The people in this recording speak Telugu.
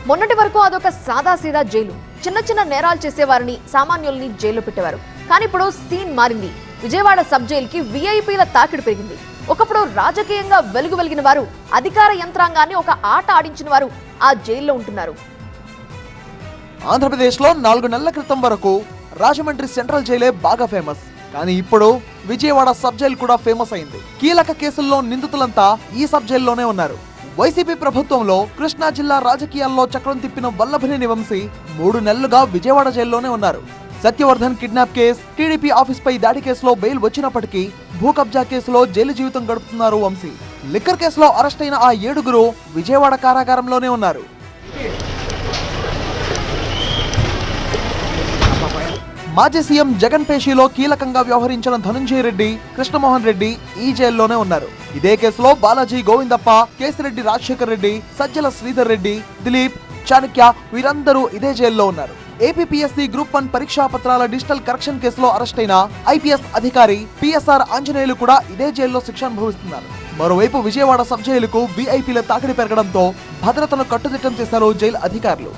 మొన్నటి వరకు అదొక సాదాసీదా జైలు. చిన్న చిన్న నేరాలు చేసేవారిని, సామాన్యుల్ని జైల్లో పెట్టేవారు. కానీ ఇప్పుడు సీన్ మారింది. విజయవాడ సబ్ జైలుకి విఐపీల తాకిడి పెరిగింది. ఒకప్పుడు రాజకీయంగా వెలిగిన వారు, అధికార యంత్రాంగాన్ని ఒక ఆట ఆడించిన వారు ఆ జైల్లో ఉంటున్నారు. ఆంధ్రప్రదేశ్లో 4 నెలల క్రితం వరకు రాజమండ్రి సెంట్రల్ జైలే బాగా ఫేమస్. కానీ ఇప్పుడు విజయవాడ సబ్ జైలు కూడా ఫేమస్ అయింది. కీలక కేసుల్లో నిందితులంతా ఈ సబ్ జైల్లోనే ఉన్నారు. వైసీపీ ప్రభుత్వంలో కృష్ణా జిల్లా రాజకీయాల్లో చక్రం తిప్పిన వల్లభనేని వంశీ 3 నెలలుగా విజయవాడ జైల్లోనే ఉన్నారు. Satyavardhan kidnap case, TDP office పై దాడి కేసులో బెయిల్ వచ్చినప్పటికీ భూ కబ్జా కేసులో జైలు జీవితం గడుపుతున్నారు వంశీ. లిక్కర్ కేసులో అరెస్ట్ అయిన ఆ 7గురు విజయవాడ కారాగారంలోనే ఉన్నారు. మాజీ సీఎం జగన్ పేషీలో కీలకంగా వ్యవహరించిన ధనంజయ రెడ్డి, కృష్ణమోహన్ రెడ్డి ఈ జైల్లోనే ఉన్నారు. ఇదే కేసులో బాలాజీ గోవిందప్ప, కేసిరెడ్డి రాజశేఖర్ రెడ్డి, సజ్జల శ్రీధర్ రెడ్డి, దిలీప్, చాణక్య వీరందరూ ఇదే జైల్లో ఉన్నారు. ఏపీపీఎస్సీ గ్రూప్ 1 పరీక్షా పత్రాల డిజిటల్ కరెక్షన్ కేసులో అరెస్ట్ అయిన ఐపీఎస్ అధికారి పిఎస్ఆర్ ఆంజనేయులు కూడా ఇదే జైల్లో శిక్ష అనుభవిస్తున్నారు. మరోవైపు విజయవాడ సబ్ జైలుకు వీఐపీల తాకిడి పెరగడంతో భద్రతను కట్టుదిట్టం చేశారు జైలు అధికారులు.